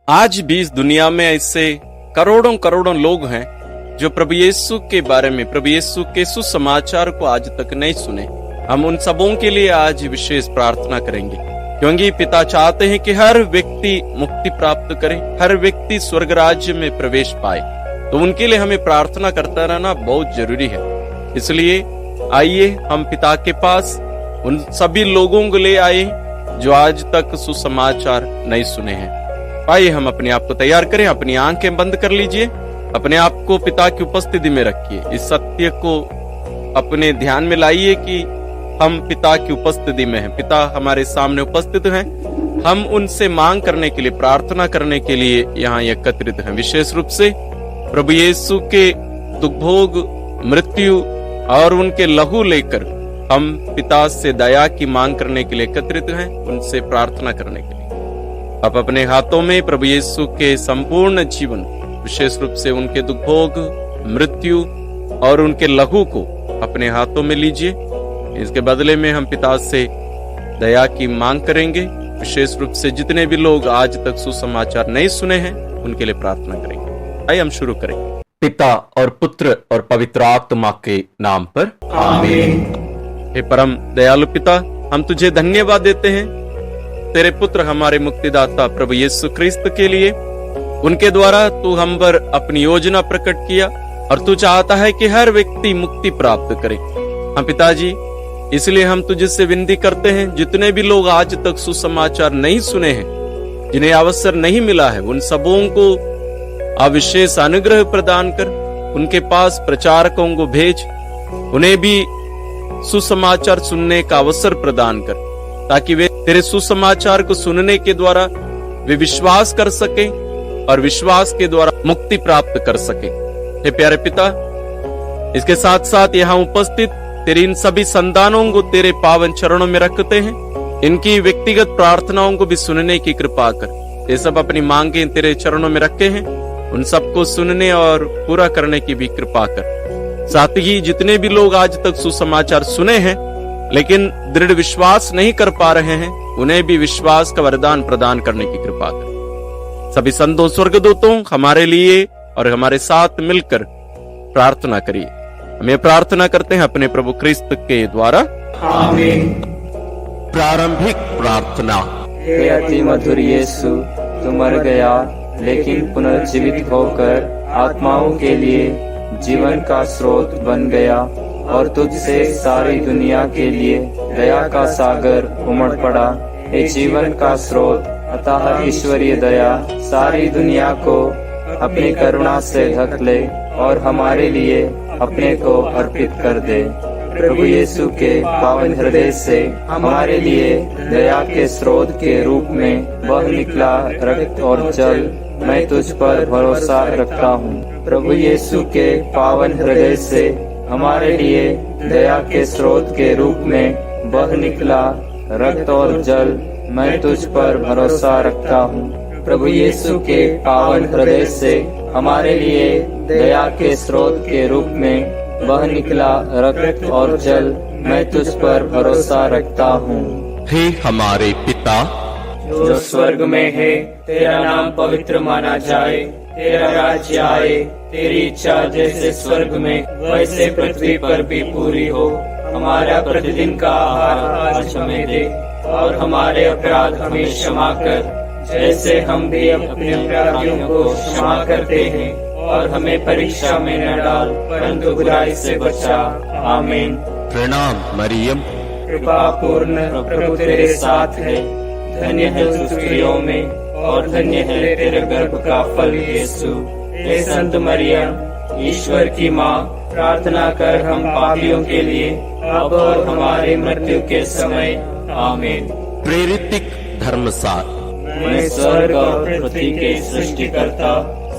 आज भी इस दुनिया में ऐसे करोड़ों करोड़ों लोग हैं जो प्रभु यीशु के बारे में, प्रभु यीशु के सुसमाचार को आज तक नहीं सुने। हम उन सबों के लिए आज विशेष प्रार्थना करेंगे, क्योंकि पिता चाहते हैं कि हर व्यक्ति मुक्ति प्राप्त करे, हर व्यक्ति स्वर्ग राज्य में प्रवेश पाए। तो उनके लिए हमें प्रार्थना करता रहना बहुत जरूरी है। इसलिए आइए हम पिता के पास उन सभी लोगों को ले आए जो आज तक सुसमाचार नहीं सुने हैं। आइए हम अपने आप को तैयार करें, अपनी आंखें बंद कर लीजिए, अपने आप को पिता की उपस्थिति में रखिए। इस सत्य को अपने ध्यान में लाइए कि हम पिता की उपस्थिति में हैं, पिता हमारे सामने उपस्थित हैं। हम उनसे मांग करने के लिए, प्रार्थना करने के लिए यहाँ एकत्रित हैं। विशेष रूप से प्रभु यीशु के दुख भोग, मृत्यु और उनके लहू लेकर हम पिता से दया की मांग करने के लिए एकत्रित हैं, उनसे प्रार्थना करने के लिए। आप अपने हाथों में प्रभु यीशु के संपूर्ण जीवन, विशेष रूप से उनके दुख भोग, मृत्यु और उनके लहू को अपने हाथों में लीजिए। इसके बदले में हम पिता से दया की मांग करेंगे। विशेष रूप से जितने भी लोग आज तक सुसमाचार नहीं सुने हैं उनके लिए प्रार्थना करेंगे। आइए हम शुरू करें। पिता और पुत्र और पवित्र आत्मा के नाम पर आमीन। हे परम दयालु पिता, हम तुझे धन्यवाद देते हैं तेरे पुत्र हमारे मुक्तिदाता प्रभु यीशु क्रिस्त के लिए। उनके द्वारा तू हम पर अपनी योजना प्रकट किया और तू चाहता है कि हर व्यक्ति मुक्ति प्राप्त करे। हम पिताजी, इसलिए हम तुझसे विनती करते हैं, जितने भी लोग आज तक सुसमाचार नहीं सुने हैं, जिन्हें अवसर नहीं मिला है, उन सबों को विशेष अनुग्रह प्रदान कर, उनके पास प्रचारकों को भेज, उन्हें भी सुसमाचार सुनने का अवसर प्रदान कर, ताकि वे तेरे सुसमाचार को सुनने के द्वारा वे विश्वास कर सके और विश्वास के द्वारा मुक्ति प्राप्त कर सके। हे प्यारे पिता, इसके साथ साथ यहाँ उपस्थित तेरी इन सभी संतानों को तेरे पावन चरणों में रखते हैं। इनकी व्यक्तिगत प्रार्थनाओं को भी सुनने की कृपा कर। ये सब अपनी मांगे तेरे चरणों में रखे हैं, उन सबको सुनने और पूरा करने की भी कृपा कर। साथ ही जितने भी लोग आज तक सुसमाचार सुने हैं लेकिन दृढ़ विश्वास नहीं कर पा रहे हैं, उन्हें भी विश्वास का वरदान प्रदान करने की कृपा कर। सभी संतों, स्वर्गदूतों, हमारे लिए और हमारे साथ मिलकर प्रार्थना करिए। हम ये प्रार्थना करते हैं अपने प्रभु क्रिस्त के द्वारा, आमीन। प्रारंभिक प्रार्थना। हे अति मधुर यीशु, तू मर गया लेकिन पुनर्जीवित होकर आत्माओं के लिए जीवन का स्रोत बन गया और तुझसे सारी दुनिया के लिए दया का सागर उमड़ पड़ा। हे जीवन का स्रोत, अतः ईश्वरीय दया सारी दुनिया को अपनी करुणा से ढक ले और हमारे लिए अपने को अर्पित कर दे। प्रभु यीशु के पावन हृदय से हमारे लिए दया के स्रोत के रूप में बह निकला रक्त और जल, मैं तुझ पर भरोसा रखता हूँ। प्रभु यीशु के पावन हृदय से हमारे लिए दया के स्रोत के रूप में बह निकला रक्त और जल, मैं तुझ पर भरोसा रखता हूँ। प्रभु यीशु के पावन हृदय से हमारे लिए दया के स्रोत के रूप में बह निकला रक्त और जल, मैं तुझ पर भरोसा रखता हूँ। हे हमारे पिता जो स्वर्ग में है, तेरा नाम पवित्र माना जाए, तेरा राज्य आए, तेरी इच्छा जैसे स्वर्ग में वैसे पृथ्वी पर भी पूरी हो। हमारा प्रतिदिन का आहार आज हमें दे और हमारे अपराध हमें क्षमा कर, जैसे हम भी अपने अपराधियों को क्षमा करते हैं, और हमें परीक्षा में न डाल परंतु बुराई से बचा। आमीन। प्रणाम मरियम, कृपा पूर्ण प्रभु तेरे साथ है, धन्य है तू स्त्रियों में और धन्य है तेरे गर्भ का फल यीशु। हे संत मरियम, ईश्वर की माँ, प्रार्थना कर हम पापियों के लिए अब और हमारी मृत्यु के समय। आमीन। प्रेरितिक धर्मसार। मैं स्वर्ग और पृथ्वी के सृष्टिकर्ता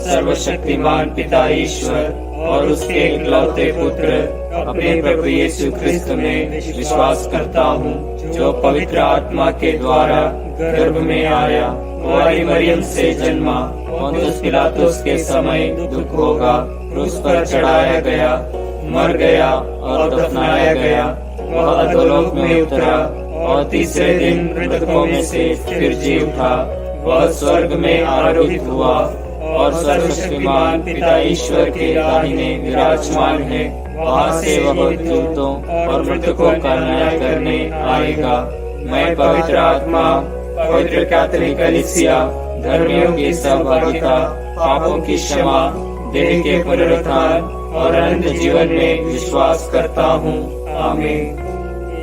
सर्वशक्तिमान पिता ईश्वर और उसके इकलौते पुत्र अपने प्रभु यीशु क्रिस्त में विश्वास करता हूँ, जो पवित्र आत्मा के द्वारा गर्भ में आया, कुंवारी मरियम से जन्मा, पोंतियुस पिलातुस के समय दुख होगा, क्रूस पर चढ़ाया गया, मर गया और दफनाया गया, वह अधोलोक में उतरा और तीसरे दिन मृतकों में से फिर जी उठा, वह स्वर्ग में आरोहित हुआ और सर्वशक्तिमान पिता ईश्वर के दाहिने विराजमान है। वहाँ से वह दूतों और मृतकों का न्याय करने आएगा। मैं पवित्र आत्मा, पवित्र कैथोलिक कलीसिया, धर्मियों की सहभागिता, पापों की क्षमा, देह के पुनरुत्थान और अनंत जीवन में विश्वास करता हूँ। आमीन।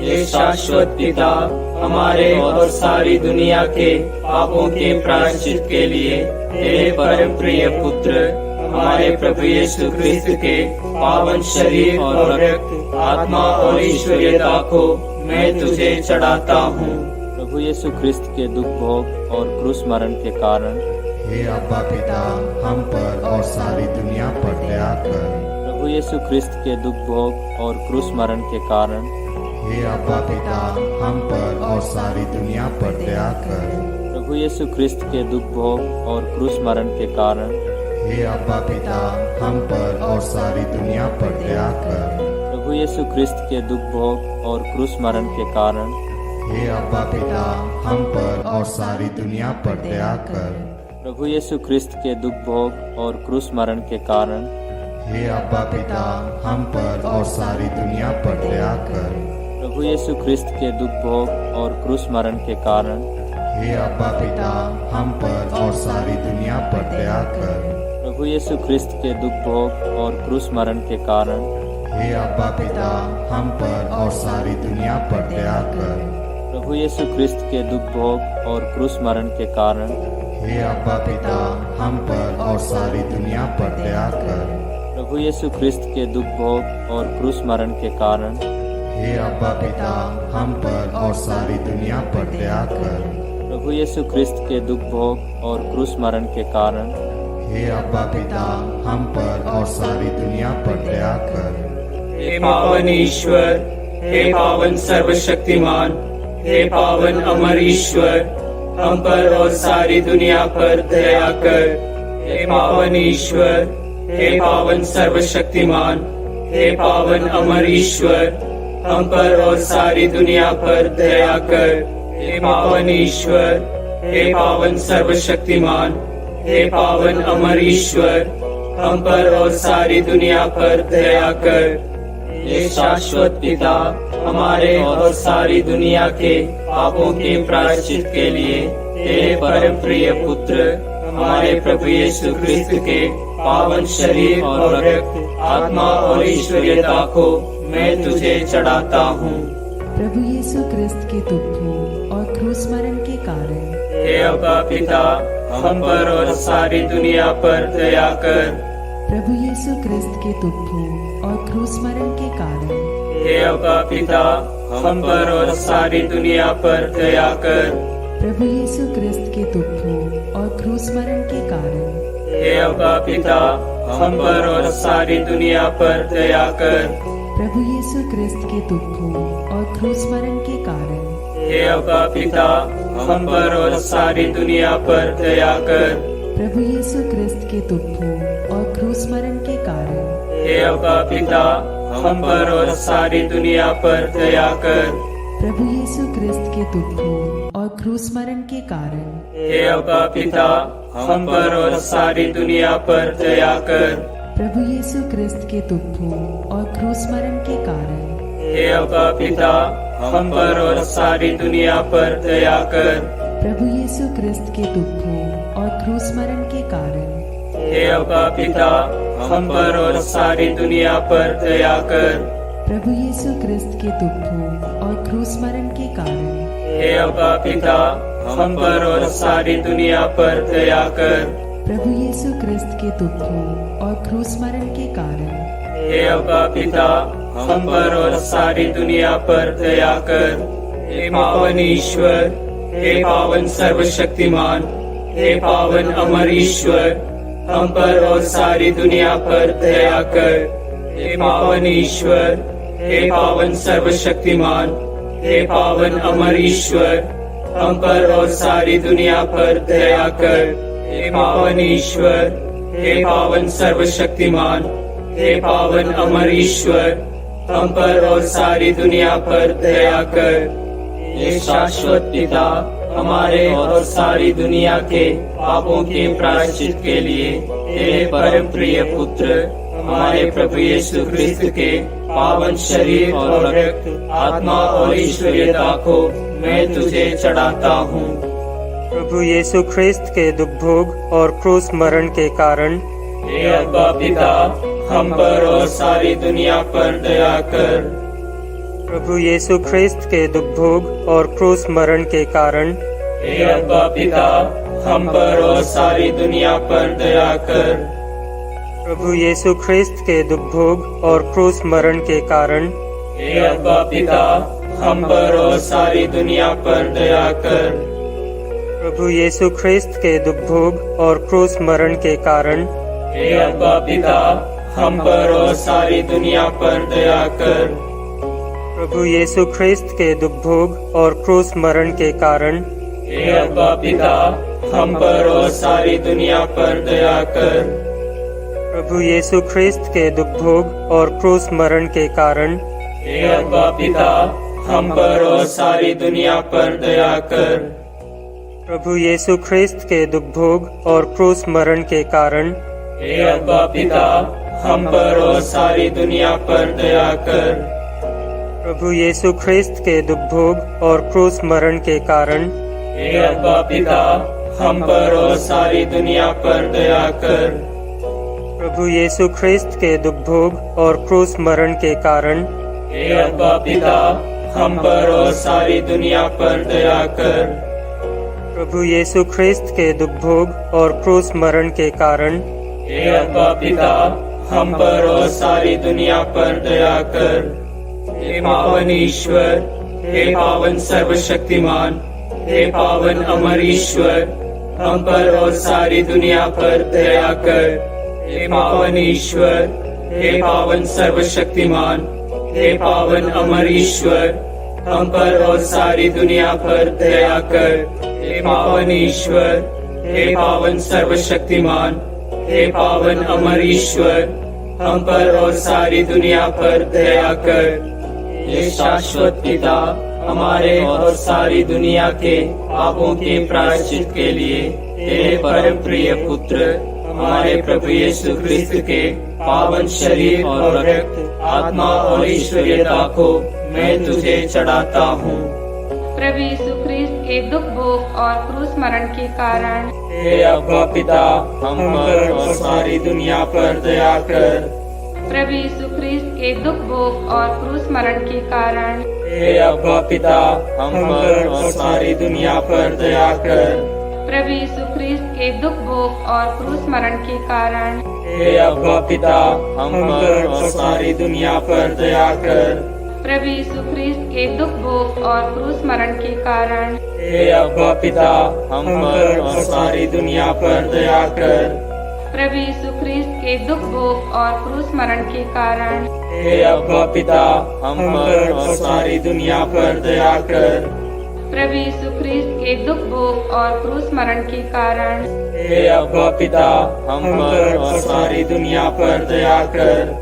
ये शाश्वत पिता हमारे और सारी दुनिया के पापों के प्रायश्चित के लिए तेरे परम प्रिय पुत्र हमारे प्रभु यीशु क्रिस्त के पावन शरीर और रक्त, आत्मा और ईश्वरीयता को मैं तुझे चढ़ाता हूँ। प्रभु यीशु क्रिस्त के दुख भोग और क्रूस मरण के कारण हे अब्बा पिता, हम पर और सारी दुनिया पर दया कर। प्रभु यीशु क्रिस्त के दुख भोग और क्रूस मरण के कारण हे अब्बा पिता, हम पर और सारी दुनिया पर दया कर। प्रभु यीशु क्रिस्त के दुख भोग और क्रूस मरण के कारण हे अब्बा पिता, हम पर और सारी दुनिया पर दया कर। प्रभु यीशु क्रिस्त के दुख भोग और क्रूस मरण के कारण हे अब्बा पिता, हम पर और सारी दुनिया पर दया कर। प्रभु यीशु क्रिस्त के दुख भोग और क्रूस मरण के कारण हे अब्बा पिता, हम पर और सारी दुनिया पर दया कर। प्रभु यीशु क्रिस्त के दुख भोग और क्रूस मरण के कारण हे अब्बा पिता, हम पर और सारी दुनिया पर दया कर। प्रभु यीशु क्रिस्त के दुख भोग और क्रूस मरण के कारण हे अब्बा पिता, हम पर और सारी दुनिया पर दया कर। प्रभु यीशु क्रिस्त के दुख भोग और क्रूस मरण के कारण हे अब्बा पिता, हम पर और सारी दुनिया पर दया कर। प्रभु यीशु क्रिस्त के दुख भोग और क्रूस मरण के कारण हे अब्बा पिता, हम पर और सारी दुनिया पर दया कर। प्रभु यीशु क्रिस्त के दुख भोग और क्रूस मरण के कारण हे अब्बा पिता, हम पर और सारी दुनिया पर दया कर। हे पावन ईश्वर, हे पावन सर्वशक्तिमान, हे पावन अमर ईश्वर, हम पर और सारी दुनिया पर दया कर। हे पावन ईश्वर, हे पावन सर्वशक्तिमान, हे पावन अमर ईश्वर, हम पर और सारी दुनिया पर दया कर। हे पावन ईश्वर, हे पावन सर्वशक्तिमान, हे पावन अमर ईश्वर, हम पर और सारी दुनिया पर दया कर। हे शाश्वत पिता हमारे और सारी दुनिया के पापों के प्रायश्चित के लिए तेरे परम प्रिय पुत्र हमारे प्रभु यीशु क्रिस्त के पावन शरीर और रक्त, आत्मा और ईश्वरीयता को मैं तुझे चढ़ाता हूँ। प्रभु यीशु क्रिस्त के दुखों और क्रूस मरण के कारण हे अब्बा पिता, हम पर और सारी दुनिया पर दया कर। प्रभु यीशु क्रिस्त के दुखों और क्रूस मरण के कारण हे अब्बा पिता, हम पर और सारी दुनिया पर दया कर। प्रभु यीशु क्रिस्त के दुखों और क्रूस मरण के कारण हे अब्बा पिता, हम पर और सारी दुनिया पर दया कर। प्रभु यीशु क्रिस्त के दुखों और क्रूस मरण के कारण हे अब्बा पिता, हम पर और सारी दुनिया पर दया कर। प्रभु यीशु क्रिस्त के दुखों और क्रूस मरण के कारण हे अब्बा पिता, हम पर और सारी दुनिया पर दया कर। प्रभु यीशु क्रिस्त के दुखों और क्रूस मरण के कारण हे अब्बा पिता, हम पर और सारी दुनिया पर दया कर। प्रभु यीशु क्रिस्त के दुखों और क्रूस मरण के कारण हे अब्बा पिता, हम पर और सारी दुनिया पर दया कर। प्रभु यीशु क्रिस्त के दुखों और क्रूस मरण के कारण हे अब्बा पिता, हम पर और सारी दुनिया पर दया कर। प्रभु यीशु क्रिस्त के दुखों और क्रूस मरण के कारण हे अब्बा पिता, हम पर और सारी दुनिया पर दया कर। प्रभु यीशु क्रिस्त के दुखों और क्रूस मरण के कारण हे अब्बा पिता, हम पर और सारी दुनिया पर दया कर। हे पावन ईश्वर, हे पावन सर्वशक्तिमान, हे पावन अमर ईश्वर, हम पर और सारी दुनिया पर दया कर। हे पावन ईश्वर, हे पावन सर्वशक्तिमान, हे पावन अमर ईश्वर, हम पर और सारी दुनिया पर दया कर। हे पावन ईश्वर, हे पावन सर्वशक्तिमान, हे पावन अमर ईश्वर, हम पर और सारी दुनिया पर दया कर। हे शाश्वत पिता हमारे और सारी दुनिया के पापों के प्रायश्चित के लिए तेरे परम प्रिय पुत्र हमारे प्रभु यीशु ख्रिस्त के पावन शरीर और रक्त, आत्मा और ईश्वरीयता को मैं तुझे चढ़ाता हूँ। प्रभु यीशु ख्रिस्त के दुख भोग और क्रूस मरण के कारण हे अब्बा पिता, हम पर और सारी दुनिया पर दया कर। प्रभु यीशु ख्रिस्त के दुख भोग और क्रूस मरण के कारण हे अब्बा पिता, हम पर और सारी दुनिया पर दया कर। प्रभु यीशु ख्रिस्त के दुख भोग और क्रूस मरण के कारण हे अब्बा पिता, हम पर और सारी दुनिया पर दया कर। प्रभु यीशु ख्रिस्त के दुख भोग और क्रूस मरण के कारण हे अब्बा पिता, हम पर और सारी दुनिया पर दया कर। प्रभु यीशु ख्रिस्त के दुख भोग और क्रूस मरण के कारण हे अब्बा पिता, हम पर और सारी दुनिया पर दया कर। प्रभु यीशु ख्रिस्त के दुख भोग और क्रूस मरण के कारण हे अब्बा पिता, हम पर और सारी दुनिया पर दया कर। प्रभु यीशु ख्रिस्त के दुख भोग और क्रूस मरण के कारण हे अब्बा पिता, हम पर और सारी दुनिया पर दया कर। प्रभु यीशु ख्रिस्त के दुख भोग और क्रूस मरण के कारण हे अब्बा पिता, हम पर और सारी दुनिया पर दया कर। प्रभु यीशु ख्रिस्त के दुख भोग और क्रूस मरण के कारण हे अब्बा पिता, हम पर और सारी दुनिया पर दया कर। प्रभु यीशु ख्रिस्त के दुख भोग और क्रूस मरण के कारण हे अब्बा पिता, हम पर और सारी दुनिया पर दया कर। हे पावन ईश्वर, हे पावन सर्वशक्तिमान, हे पावन अमर ईश्वर, हम पर और सारी दुनिया पर दया कर। हे पावन ईश्वर, हे पावन सर्वशक्तिमान, हे पावन अमर ईश्वर, हम पर और सारी दुनिया पर दया कर। हे पावन ईश्वर, हे पावन सर्वशक्तिमान, हे पावन अमर ईश्वर, हम पर और सारी दुनिया पर दया कर। हे शाश्वत पिता, हमारे और सारी दुनिया के पापों के प्रायश्चित के लिए तेरे परम प्रिय पुत्र हमारे प्रभु यीशु ख्रिस्त के पावन शरीर और रक्त, आत्मा और ईश्वरीयता को मैं तुझे चढ़ाता हूँ। प्रभु यीशु ख्रिस्त के दुख भोग और क्रूस मरण के कारण हे अब्बा पिता, हम पर और सारी दुनिया पर दया कर। प्रभु यीशु ख्रिस्त के दुख भोग और क्रूस मरण के कारण हे अब्बा पिता, हम पर और सारी दुनिया पर दया कर। प्रभु यीशु ख्रिस्त के दुख भोग और क्रूस मरण के कारण हे अब्बा पिता, हम पर और सारी दुनिया पर दया कर। प्रभु यीशु ख्रिस्त के दुख भोग और क्रूस मरण के कारण हे अब्बा पिता, हम पर और सारी दुनिया पर दया कर। प्रभु यीशु ख्रिस्त के दुख भोग और क्रूस मरण के कारण हे अब्बा पिता, हम पर और सारी दुनिया पर दया कर। प्रभु यीशु ख्रिस्त के दुख भोग और क्रूस मरण के कारण हे अब्बा पिता, हम पर और सारी दुनिया पर दया कर।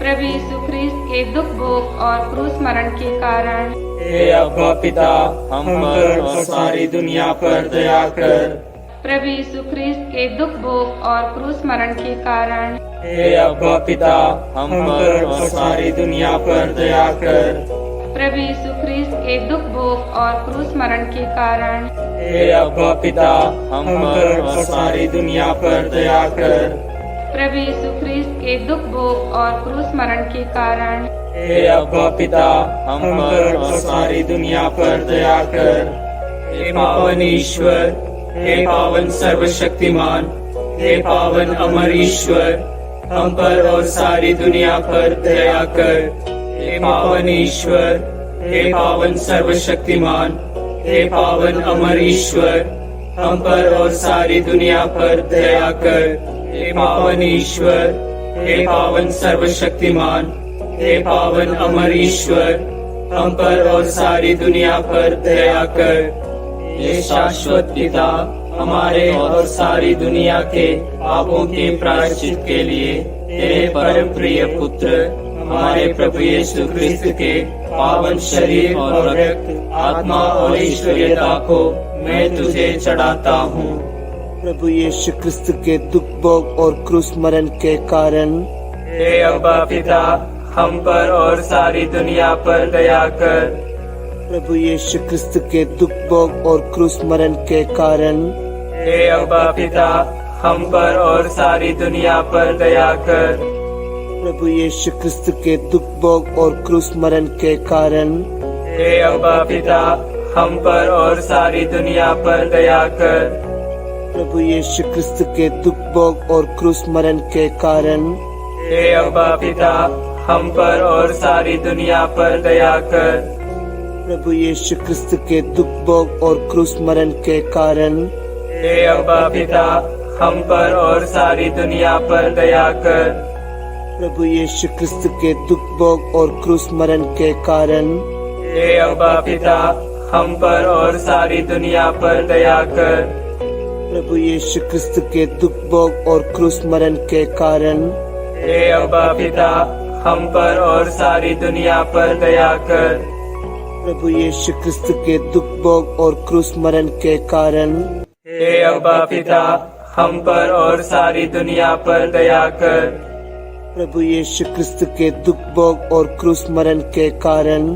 प्रभु यीशु ख्रिस्त के दुख भोग और क्रूस मरण के कारण हे अब्बा पिता, हम पर और सारी दुनिया पर दया कर। प्रभु यीशु ख्रिस्त के दुख भोग और क्रूस मरण के कारण हे अब्बा पिता, हम पर और सारी दुनिया पर दया कर। प्रभु यीशु ख्रिस्त के दुख भोग और क्रूस मरण के कारण हे अब्बा पिता, हम पर और सारी दुनिया पर दया कर। प्रभु यीशु ख्रिस्त के दुख भोग और क्रूस मरण के कारण हे अब्बा पिता, हम पर और सारी दुनिया पर दया कर। हे पावन ईश्वर, हे पावन सर्वशक्तिमान, हे पावन अमर ईश्वर, हम पर और सारी दुनिया पर दया कर। हे पावन ईश्वर, हे पावन सर्वशक्तिमान, हे पावन अमर ईश्वर, हम पर और सारी दुनिया पर दया कर। हे पावन ईश्वर, हे पावन सर्वशक्तिमान, हे पावन अमर ईश्वर, हम पर और सारी दुनिया पर दया कर। हे शाश्वत पिता, हमारे और सारी दुनिया के पापों के प्रायश्चित के लिए तेरे परम प्रिय पुत्र हमारे प्रभु यीशु क्रिस्त के पावन शरीर और रक्त, आत्मा और ईश्वरीयता को मैं तुझे चढ़ाता हूँ। प्रभु यीशु क्रिस्त के दुख भोग और क्रूस मरण के कारण हे अब्बा पिता, हम पर और सारी दुनिया पर दया कर। प्रभु यीशु क्रिस्त के दुख भोग और क्रूस मरण के कारण हे अब्बा पिता, हम पर और सारी दुनिया पर दया कर। प्रभु यीशु क्रिस्त के दुख भोग और क्रूस मरण के कारण हे अब्बा पिता, हम पर और सारी दुनिया पर दया कर। प्रभु यीशु क्रिस्त के दुख भोग और क्रूस मरण के कारण हे अब्बा पिता, हम पर और सारी दुनिया पर दया कर। प्रभु यीशु क्रिस्त के दुख भोग और क्रूस मरण के कारण हे अब्बा पिता, हम पर और सारी दुनिया पर दया कर। प्रभु यीशु क्रिस्त के दुख भोग और क्रूस मरण के कारण हे अब्बा पिता, हम पर और सारी दुनिया पर दया कर। प्रभु यीशु क्रिस्त के दुख भोग और क्रूस मरण के कारण हे अब्बा पिता, हम पर और सारी दुनिया पर दया कर। प्रभु यीशु क्रिस्त के दुख भोग और क्रूस मरण के कारण हे अब्बा पिता, हम पर और सारी दुनिया पर दया कर। प्रभु यीशु क्रिस्त के दुख भोग और क्रूस मरण के कारण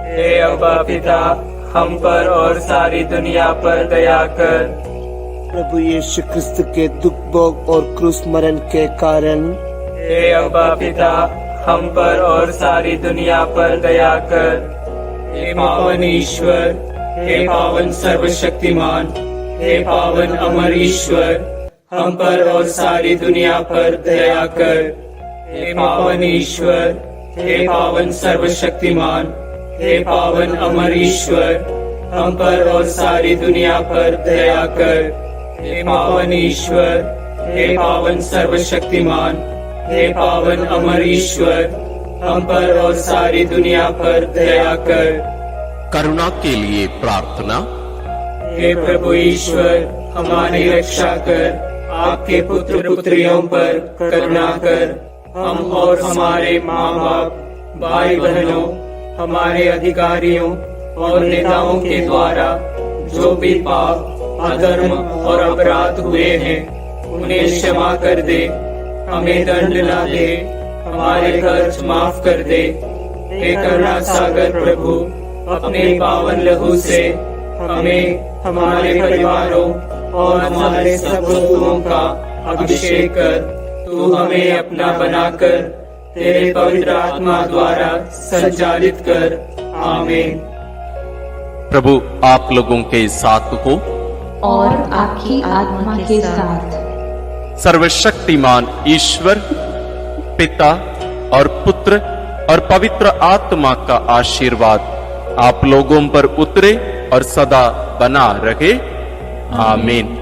हे अब्बा पिता, हम पर और सारी दुनिया पर दया कर। प्रभु यीशु क्रिस्त के दुख भोग और क्रूस मरण के कारण हे अब्बा पिता, हम पर और सारी दुनिया पर दया कर। हे पावन ईश्वर, हे पावन सर्वशक्तिमान, हे पावन अमर ईश्वर, हम पर और सारी दुनिया पर दया कर। हे पावन ईश्वर, हे पावन सर्वशक्तिमान, हे पावन अमर ईश्वर, हम पर और सारी दुनिया पर दया कर। हे पावन ईश्वर, हे पावन सर्वशक्तिमान, हे पावन अमर ईश्वर, हम पर और सारी दुनिया पर दया कर। करुणा के लिए प्रार्थना। हे प्रभु ईश्वर, हमारी रक्षा कर, आपके पुत्र पुत्रियों पर करुणा कर। हम और हमारे माँ बाप, भाई बहनों, हमारे अधिकारियों और नेताओं के द्वारा जो भी पाप, अधर्म और अपराध हुए हैं, उन्हें क्षमा कर दे। हमें दंड ना दे, हमारे कर्ज माफ कर दे। हे करुणा सागर प्रभु, अपने पावन लहू से हमें, हमारे परिवारों और हमारे सब वस्तुओं का अभिषेक कर। तू हमें अपना बनाकर तेरे पवित्र आत्मा द्वारा संचालित कर। आमीन। प्रभु आप लोगों के साथ हो और आपकी आत्मा के साथ। सर्वशक्तिमान ईश्वर पिता और पुत्र और पवित्र आत्मा का आशीर्वाद आप लोगों पर उतरे और सदा बना रहे। आमीन।